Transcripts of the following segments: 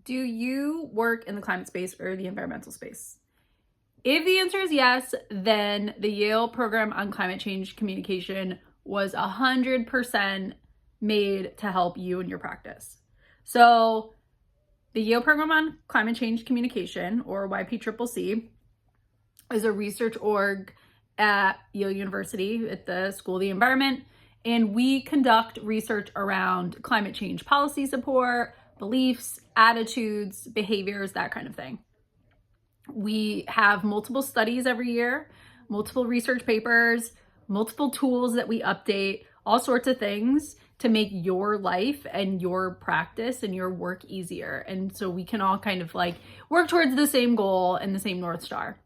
Do you work in the climate space or the environmental space? If the answer is yes, then the Yale Program on Climate Change Communication was 100% made to help you in your practice. So the Yale Program on Climate Change Communication, or YPCCC, is a research org at Yale University at the School of the Environment, and we conduct research around climate change policy support, beliefs, attitudes, behaviors, that kind of thing. We have multiple studies every year, multiple research papers, multiple tools that we update, all sorts of things to make your life and your practice and your work easier. And so we can all kind of like work towards the same goal and the same North Star.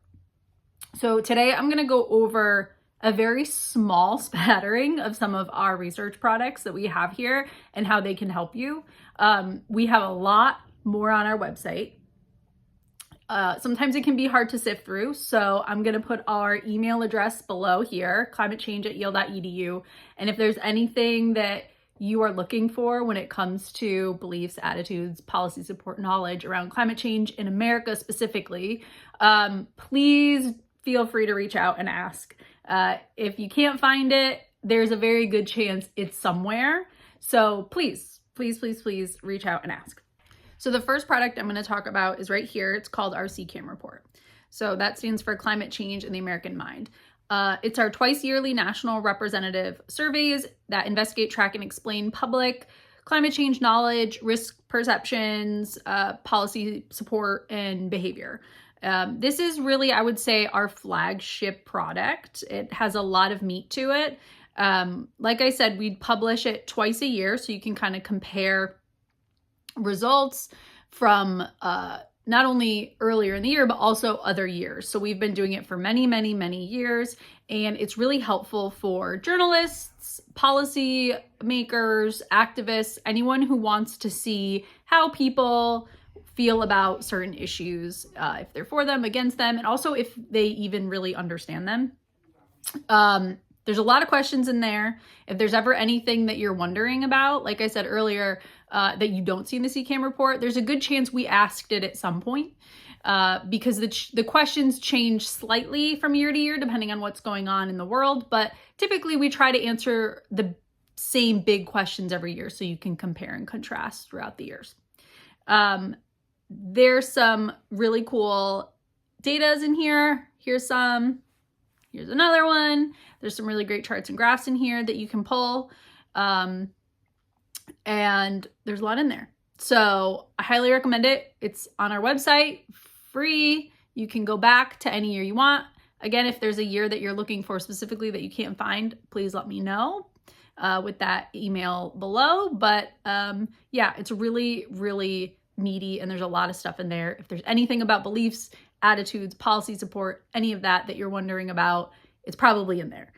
So today I'm going to go over a very small spattering of some of our research products that we have here and how they can help you. We have a lot more on our website. Sometimes it can be hard to sift through, so I'm going to put our email address below here, climatechange@yale.edu. And if there's anything that you are looking for when it comes to beliefs, attitudes, policy support, knowledge around climate change in America specifically, please feel free to reach out and ask. If you can't find it, there's a very good chance it's somewhere. So please, please, please, please reach out and ask. So the first product I'm going to talk about is right here. It's called our CCAM Report. So that stands for Climate Change in the American Mind. It's our twice yearly national representative surveys that investigate, track, and explain public climate change knowledge, risk perceptions, policy support, and behavior. This is really, I would say, our flagship product. It has a lot of meat to it. Like I said, we publish it twice a year, so you can kind of compare results from not only earlier in the year, but also other years. So we've been doing it for many, many, many years, and it's really helpful for journalists, policy makers, activists, anyone who wants to see how people feel about certain issues, if they're for them, against them, and also if they even really understand them. There's a lot of questions in there. If there's ever anything that you're wondering about, like I said earlier, that you don't see in the CCAM report, there's a good chance we asked it at some point, because the questions change slightly from year to year depending on what's going on in the world, but typically we try to answer the same big questions every year so you can compare and contrast throughout the years. There's some really cool datas in here. Here's some. Here's another one. There's some really great charts and graphs in here that you can pull. And there's a lot in there. So I highly recommend it. It's on our website, free. You can go back to any year you want. Again, if there's a year that you're looking for specifically that you can't find, please let me know with that email below. But yeah, it's really, really meaty, and there's a lot of stuff in there. If there's anything about beliefs, attitudes, policy support, any of that you're wondering about, it's probably in there.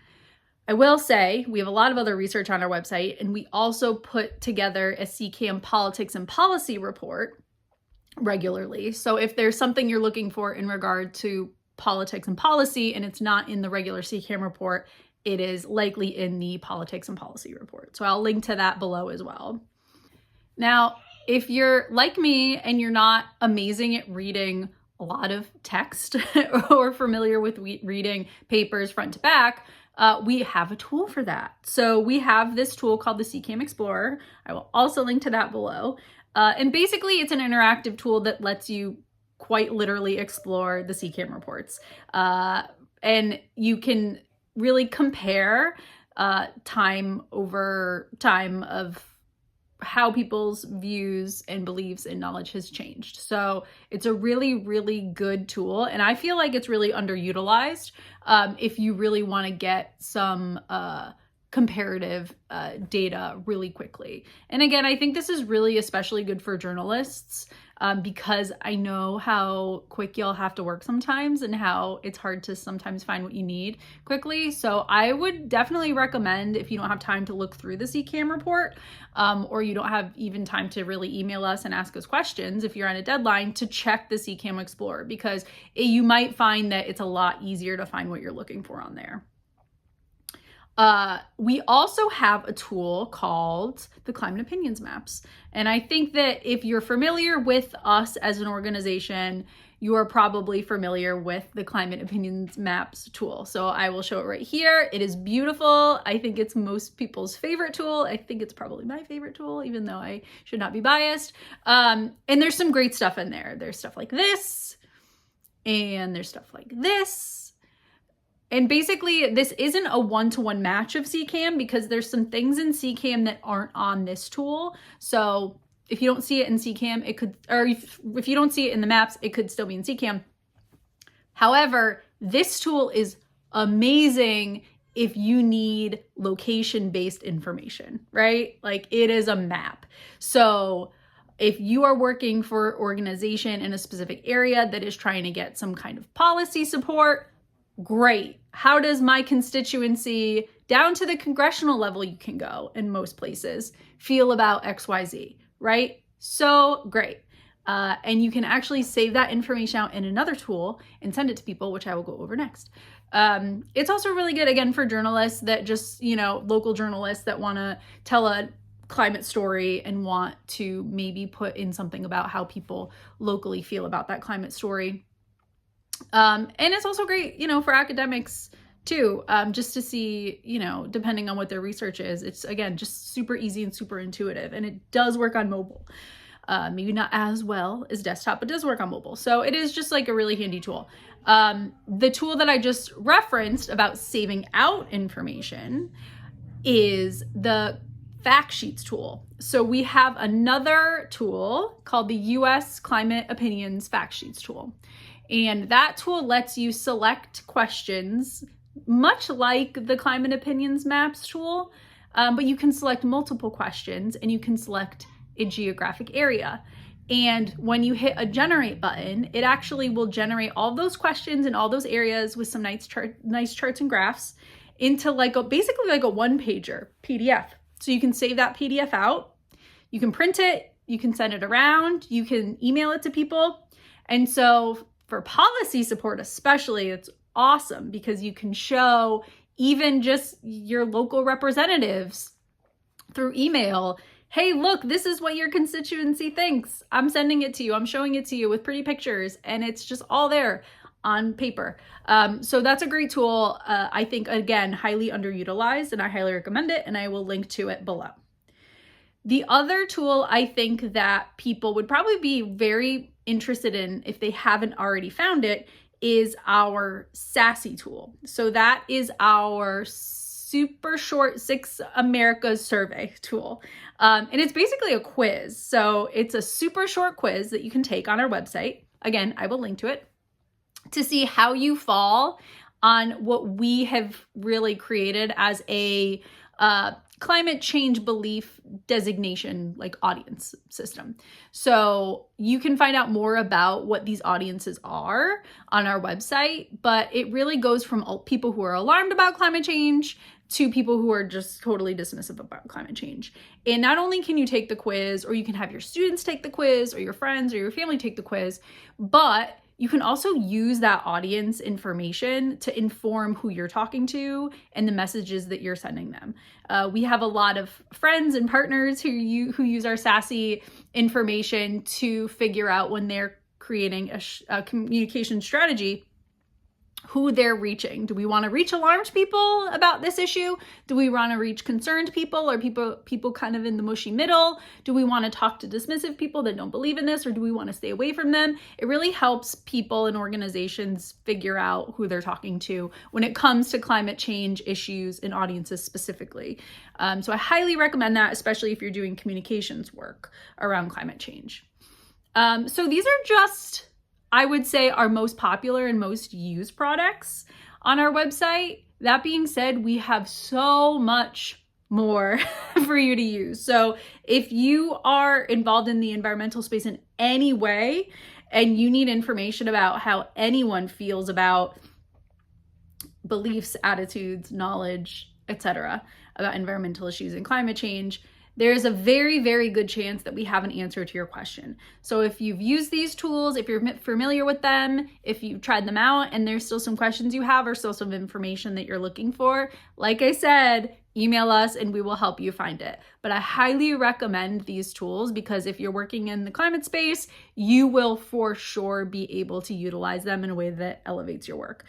I will say we have a lot of other research on our website, and we also put together a CCAM politics and policy report regularly. So if there's something you're looking for in regard to politics and policy and it's not in the regular CCAM report, it is likely in the politics and policy report. So I'll link to that below as well. Now, if you're like me and you're not amazing at reading a lot of text or familiar with reading papers front to back, we have a tool for that. So we have this tool called the CCAM Explorer. I will also link to that below. And basically it's an interactive tool that lets you quite literally explore the CCAM reports. And you can really compare time over time of how people's views and beliefs and knowledge has changed. So it's a really, really good tool. And I feel like it's really underutilized if you really want to get some comparative data really quickly. And again, I think this is really especially good for journalists because I know how quick you'll have to work sometimes and how it's hard to sometimes find what you need quickly. So I would definitely recommend, if you don't have time to look through the CCAM report or you don't have even time to really email us and ask us questions if you're on a deadline, to check the CCAM Explorer, because you might find that it's a lot easier to find what you're looking for on there. We also have a tool called the Climate Opinions Maps. And I think that if you're familiar with us as an organization, you are probably familiar with the Climate Opinions Maps tool. So I will show it right here. It is beautiful. I think it's most people's favorite tool. I think it's probably my favorite tool, even though I should not be biased. And there's some great stuff in there. There's stuff like this, and there's stuff like this. And basically, this isn't a one-to-one match of CCAM because there's some things in CCAM that aren't on this tool. So if you don't see it in CCAM, it could, or if you don't see it in the maps, it could still be in CCAM. However, this tool is amazing if you need location-based information, right? Like, it is a map. So if you are working for an organization in a specific area that is trying to get some kind of policy support, great. How does my constituency, down to the congressional level you can go in most places, feel about XYZ, right? So great. And you can actually save that information out in another tool and send it to people, which I will go over next. It's also really good, again, for journalists that just, local journalists that want to tell a climate story and want to maybe put in something about how people locally feel about that climate story. And it's also great, for academics too, just to see, depending on what their research is. It's, again, just super easy and super intuitive, and it does work on mobile. Maybe not as well as desktop, but does work on mobile. So it is just like a really handy tool. The tool that I just referenced about saving out information is the fact sheets tool. So we have another tool called the US Climate Opinions Fact Sheets tool. And that tool lets you select questions, much like the Climate Opinions Maps tool, but you can select multiple questions and you can select a geographic area. And when you hit a generate button, it actually will generate all those questions in all those areas with some nice charts and graphs into basically like a one-pager PDF. So you can save that PDF out, you can print it, you can send it around, you can email it to people. And so for policy support especially, it's awesome because you can show even just your local representatives through email, hey, look, this is what your constituency thinks. I'm sending it to you. I'm showing it to you with pretty pictures, and it's just all there on paper. So that's a great tool. I think, again, highly underutilized, and I highly recommend it, and I will link to it below. The other tool I think that people would probably be very interested in if they haven't already found it is our Sassy Tool. So that is our super short 6 Americas survey tool. And it's basically a quiz. So it's a super short quiz that you can take on our website. Again, I will link to it to see how you fall on what we have really created as a climate change belief designation, like audience system. So you can find out more about what these audiences are on our website, but it really goes from people who are alarmed about climate change to people who are just totally dismissive about climate change. And not only can you take the quiz, or you can have your students take the quiz, or your friends or your family take the quiz, but you can also use that audience information to inform who you're talking to and the messages that you're sending them. We have a lot of friends and partners who use our Sassy information to figure out when they're creating a communication strategy, who they're reaching. Do we want to reach alarmed people about this issue? Do we want to reach concerned people, or people kind of in the mushy middle? Do we want to talk to dismissive people that don't believe in this, or do we want to stay away from them? It really helps people and organizations figure out who they're talking to when it comes to climate change issues and audiences specifically. So I highly recommend that, especially if you're doing communications work around climate change. So these are just, I would say, our most popular and most used products on our website. That being said, we have so much more for you to use. So if you are involved in the environmental space in any way, and you need information about how anyone feels about beliefs, attitudes, knowledge, etc., about environmental issues and climate change, there's a very, very good chance that we have an answer to your question. So if you've used these tools, if you're familiar with them, if you've tried them out and there's still some questions you have or still some information that you're looking for, like I said, email us and we will help you find it. But I highly recommend these tools because if you're working in the climate space, you will for sure be able to utilize them in a way that elevates your work.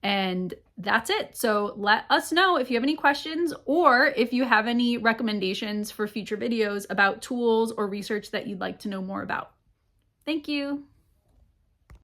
And that's it. So let us know if you have any questions or if you have any recommendations for future videos about tools or research that you'd like to know more about. Thank you.